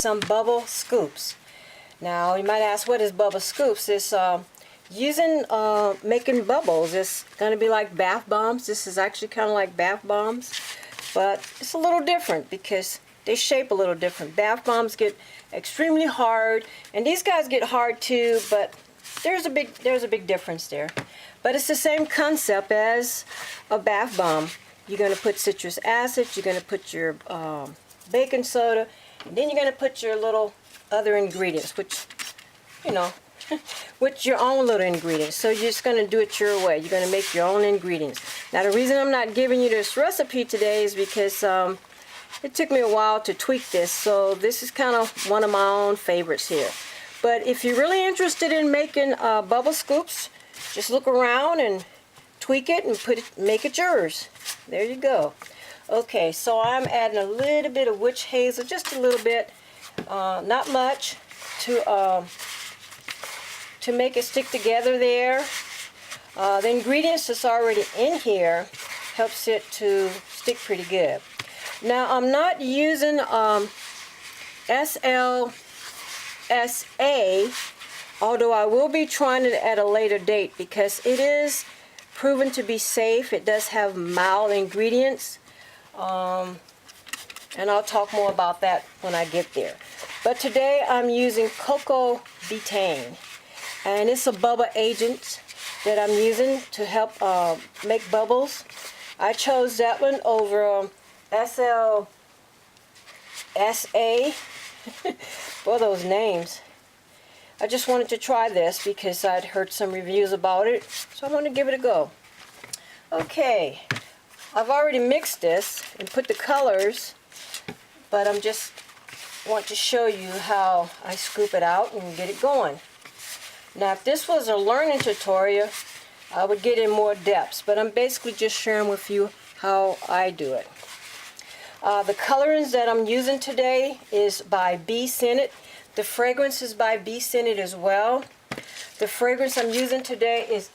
some bubble scoops. Now you might ask, what is bubble scoops? It's making bubbles. It's going to be like bath bombs. This is actually kind of like bath bombs, but it's a little different because they shape a little different. Bath bombs get extremely hard, and these guys get hard too, but there's a big difference there. But it's the same concept as a bath bomb. You're going to put citrus acid, you're going to put your baking soda, and then you're going to put your little other ingredients, which, you know, with your own little ingredients. So you're just going to do it your way. You're going to make your own ingredients. Now the reason I'm not giving you this recipe today is because it took me a while to tweak this. So this is kind of one of my own favorites here. But if you're really interested in making bubble scoops, just look around and tweak it and make it yours. There you go. Okay, so I'm adding a little bit of witch hazel, just a little bit, not much, to make it stick together there. The ingredients that's already in here helps it to stick pretty good. Now I'm not using SLSA, although I will be trying it at a later date because it is proven to be safe. It does have mild ingredients, and I'll talk more about that when I get there. But today I'm using cocoa betaine, and it's a bubble agent that I'm using to help make bubbles. I chose that one over SLSA. For those names. I just wanted to try this because I'd heard some reviews about it, so I want to give it a go. Okay, I've already mixed this and put the colors, but I'm just want to show you how I scoop it out and get it going. Now if this was a learning tutorial, I would get in more depths, but I'm basically just sharing with you how I do it. The colorants that I'm using today is by BeScented. The fragrance is by BeScented as well. The fragrance I'm using today is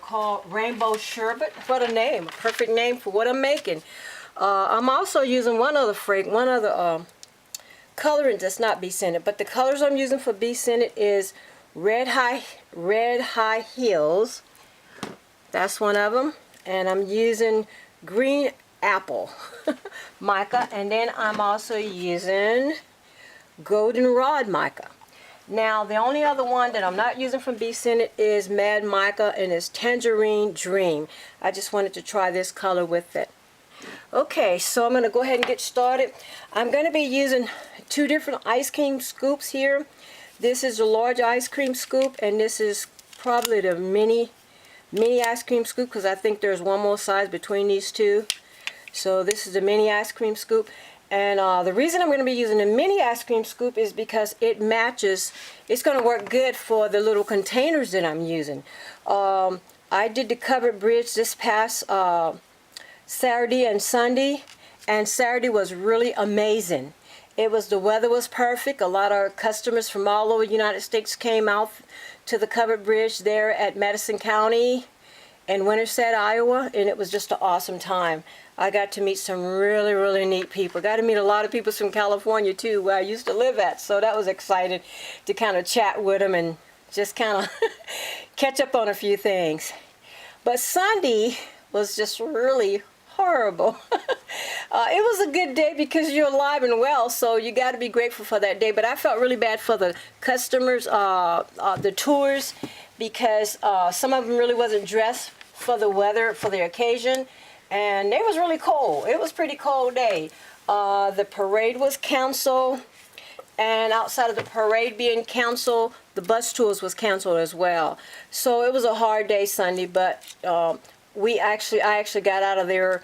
called Rainbow Sherbet. What a name, a perfect name for what I'm making. I'm also using one other colorant that's not BeScented, but the colors I'm using for BeScented is Red High Heels. That's one of them. And I'm using Green Apple Mica, and then I'm also using Goldenrod Mica. Now the only other one that I'm not using from BeScented is Mad Mica, and it's Tangerine Dream. I just wanted to try this color with it. Okay, so I'm going to go ahead and get started. I'm going to be using two different ice cream scoops here. This is a large ice cream scoop, and this is probably the mini ice cream scoop because I think there's one more size between these two. So this is the mini ice cream scoop, and the reason I'm going to be using the mini ice cream scoop is because it matches. It's going to work good for the little containers that I'm using. I did the covered bridge this past Saturday and Sunday, and Saturday was really amazing. The weather was perfect. A lot of customers from all over the United States came out to the covered bridge there at Madison County in Winterset, Iowa, and it was just an awesome time. I got to meet some really neat people. Got to meet a lot of people from California too, where I used to live at, so that was exciting to kind of chat with them and just kind of catch up on a few things. But Sunday was just really horrible. It was a good day because you're alive and well, so you got to be grateful for that day. But I felt really bad for the customers, the tours, because some of them really wasn't dressed for the weather, for the occasion, and it was really cold. It was a pretty cold day. The parade was canceled, and outside of the parade being canceled, the bus tours was canceled as well. So it was a hard day Sunday, but I actually got out of there.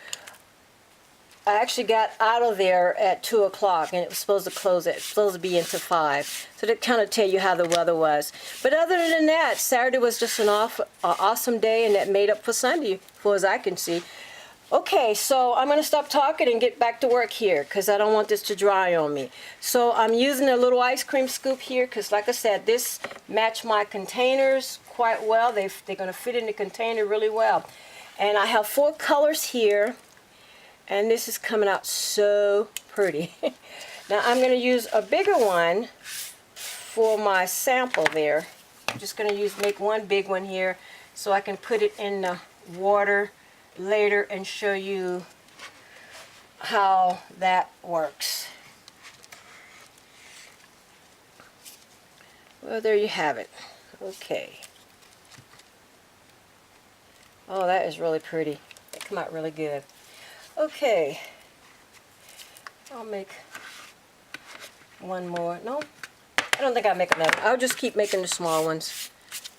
I actually got out of there at 2 o'clock, and it was supposed to be into 5. So that kind of tell you how the weather was. But other than that, Saturday was just an awesome day, and that made up for Sunday, for as I can see. Okay, so I'm going to stop talking and get back to work here because I don't want this to dry on me. So I'm using a little ice cream scoop here because, like I said, this matched my containers quite well. They're going to fit in the container really well. And I have 4 colors here, and this is coming out so pretty. Now I'm going to use a bigger one for my sample there. I'm just going to make one big one here so I can put it in the water later and show you how that works. Well, there you have it. Okay. Oh, that is really pretty. That came out really good. Okay. I'll make one more. No, I don't think I'll make another. I'll just keep making the small ones.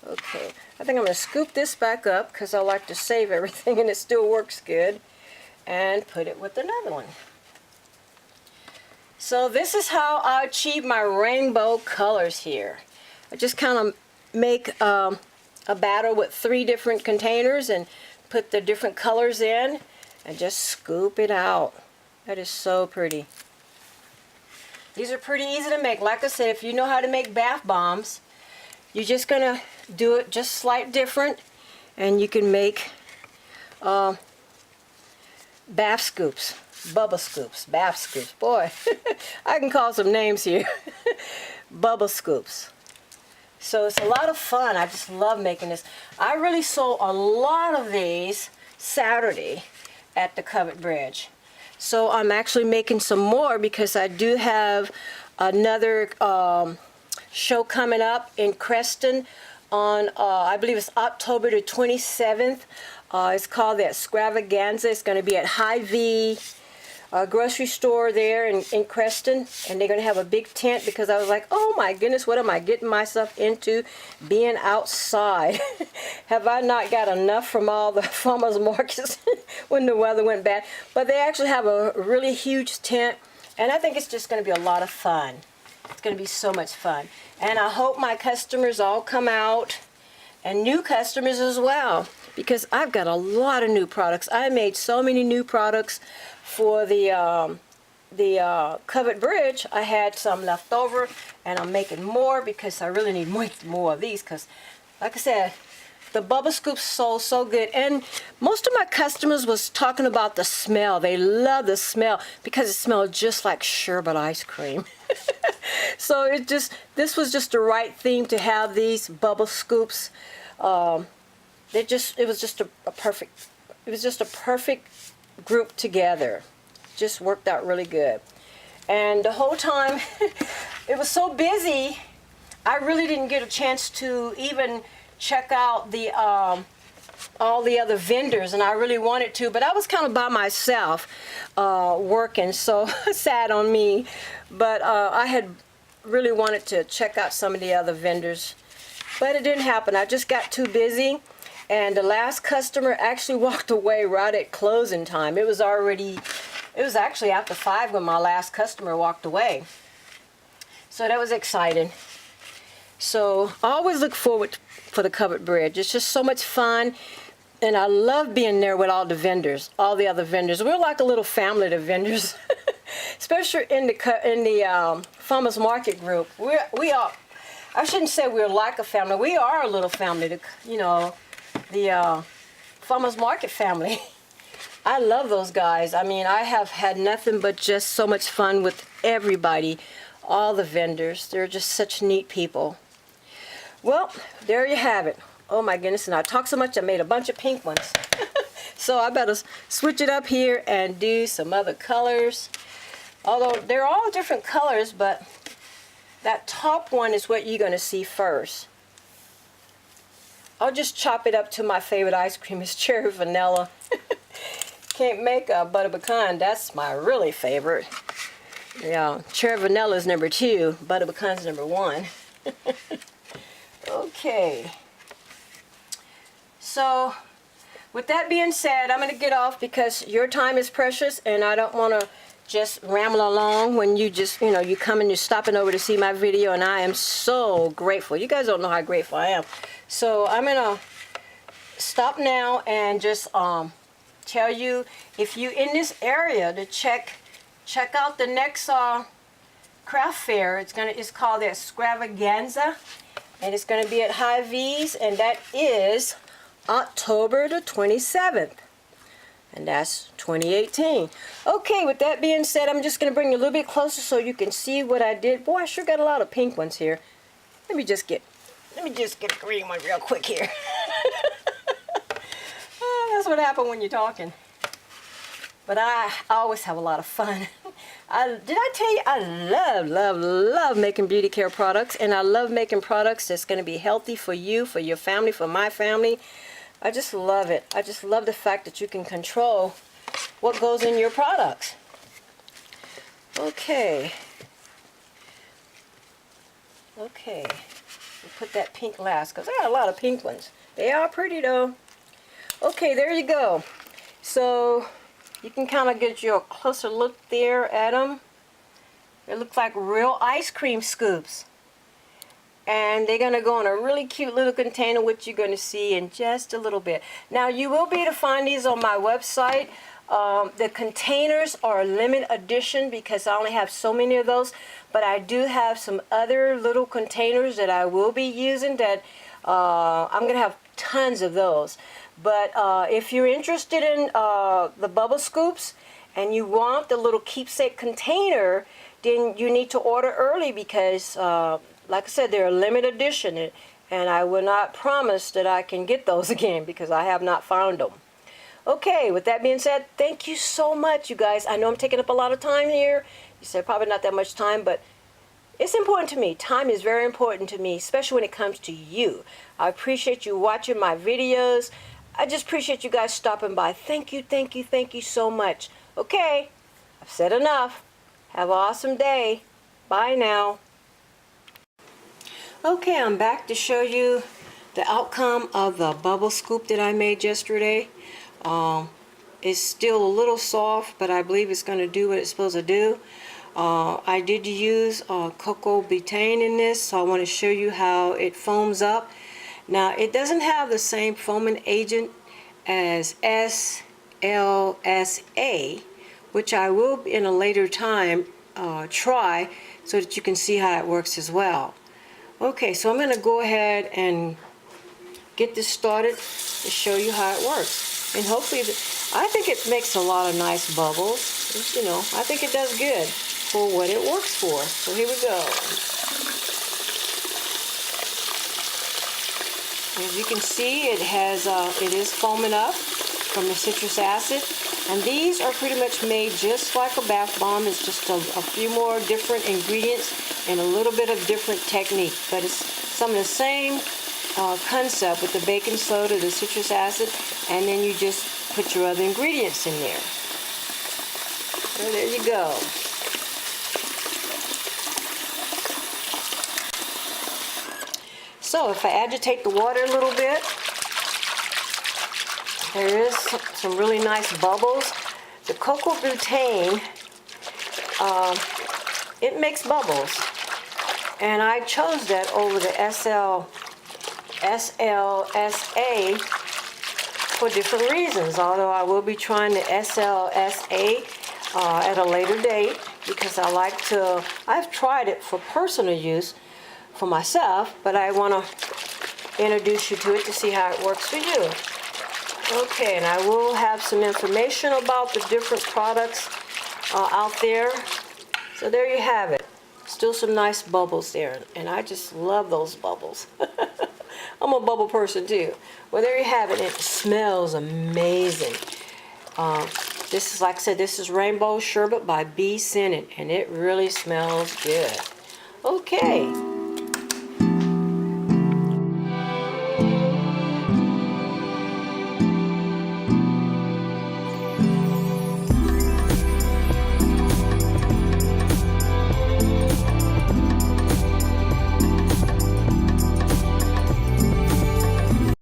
Okay. I think I'm going to scoop this back up because I like to save everything and it still works good. And put it with another one. So this is how I achieve my rainbow colors here. I just kind of make a batter with 3 different containers and put the different colors in and just scoop it out. That is so pretty. These are pretty easy to make. Like I said, if you know how to make bath bombs, you're just going to do it just slight different and you can make bath scoops, bubble scoops, bath scoops. Boy, I can call some names here. Bubble scoops. So it's a lot of fun. I just love making this. I really sold a lot of these Saturday at the Covered Bridge. So I'm actually making some more because I do have another show coming up in Creston on, I believe it's October the 27th. It's called the Extravaganza. It's going to be at Hy-Vee grocery store there in Creston, and they're going to have a big tent because I was like, oh my goodness, what am I getting myself into being outside? Have I not got enough from all the farmers markets when the weather went bad? But they actually have a really huge tent, and I think it's just going to be a lot of fun. It's going to be so much fun. And I hope my customers all come out, and new customers as well, because I've got a lot of new products. I made so many new products for the Covered Bridge. I had some left over, and I'm making more because I really need more of these because, like I said, the bubble scoops sold so good. And most of my customers was talking about the smell. They love the smell because it smelled just like sherbet ice cream. So this was just the right theme to have these bubble scoops. It was just a perfect group together. Just worked out really good. And the whole time it was so busy, I really didn't get a chance to even check out the all the other vendors, and I really wanted to, but I was kind of by myself working, so sad on me. But I had really wanted to check out some of the other vendors, but it didn't happen. I just got too busy. And the last customer actually walked away right at closing time. It was actually after 5 when my last customer walked away. So that was exciting. So I always look forward for the Covered Bridge. It's just so much fun. And I love being there with all the vendors, all the other vendors. We're like a little family, the vendors. Especially in the farmers market group. We are, I shouldn't say we're like a family. We are a little family, the farmers market family. I love those guys. I mean, I have had nothing but just so much fun with everybody, all the vendors. They're just such neat people. Well, there you have it. Oh my goodness, and I talked so much I made a bunch of pink ones. So I better switch it up here and do some other colors. Although they're all different colors, but that top one is what you're going to see first. I'll just chop it up to my favorite ice cream is cherry vanilla. Can't make a butter pecan. That's my really favorite. Yeah, cherry vanilla is number 2. Butter pecan is number 1. Okay. So, with that being said, I'm going to get off because your time is precious, and I don't want to just ramble along when you just, you come and you're stopping over to see my video, and I am so grateful. You guys don't know how grateful I am. So I'm going to stop now and just tell you, if you in this area, to check out the next craft fair. It's called the Extravaganza, and it's going to be at Hy-Vee's, and that is October the 27th. And that's 2018. Okay, with that being said, I'm just going to bring you a little bit closer so you can see what I did. Boy, I sure got a lot of pink ones here. Let me just get a green one real quick here. That's what happened when you're talking. But I always have a lot of fun. Did I tell you I love making beauty care products, and I love making products that's going to be healthy for you, for your family, for my family. I just love it. I just love the fact that you can control what goes in your products. Okay. Okay. We'll put that pink last because I got a lot of pink ones. They are pretty though. Okay, there you go. So you can kind of get you a closer look there at them. They look like real ice cream scoops. And they're going to go in a really cute little container, which you're going to see in just a little bit. Now, you will be able to find these on my website. The containers are limited edition because I only have so many of those. But I do have some other little containers that I will be using that I'm going to have tons of those. But if you're interested in the bubble scoops and you want the little keepsake container, then you need to order early because like I said, they're a limited edition, and I will not promise that I can get those again because I have not found them. Okay, with that being said, thank you so much, you guys. I know I'm taking up a lot of time here. You said probably not that much time, but it's important to me. Time is very important to me, especially when it comes to you. I appreciate you watching my videos. I just appreciate you guys stopping by. Thank you, thank you, thank you so much. Okay, I've said enough. Have an awesome day. Bye now. Okay, I'm back to show you the outcome of the bubble scoop that I made yesterday. It's still a little soft, but I believe it's going to do what it's supposed to do. I did use cocoa butane in this, so I want to show you how it foams up. Now, it doesn't have the same foaming agent as SLSA, which I will in a later time try so that you can see how it works as well. Okay, so I'm going to go ahead and get this started to show you how it works. And hopefully, I think it makes a lot of nice bubbles. You know, I think it does good for what it works for. So here we go. As you can see, it is foaming up from the citrus acid. And these are pretty much made just like a bath bomb. It's just a few more different ingredients and a little bit of different technique. But it's some of the same concept with the baking soda, the citrus acid, and then you just put your other ingredients in there. So there you go. So if I agitate the water a little bit, there is some really nice bubbles. The cocoa butane, it makes bubbles. And I chose that over the SLSA for different reasons. Although I will be trying the SLSA at a later date because I've tried it for personal use for myself, but I want to introduce you to it to see how it works for you. Okay, and I will have some information about the different products out there. So there you have it. Still some nice bubbles there, and I just love those bubbles. I'm a bubble person too. Well, there you have it. It smells amazing. This is, like I said, this is Rainbow Sherbet by BeScented, and it really smells good. Okay.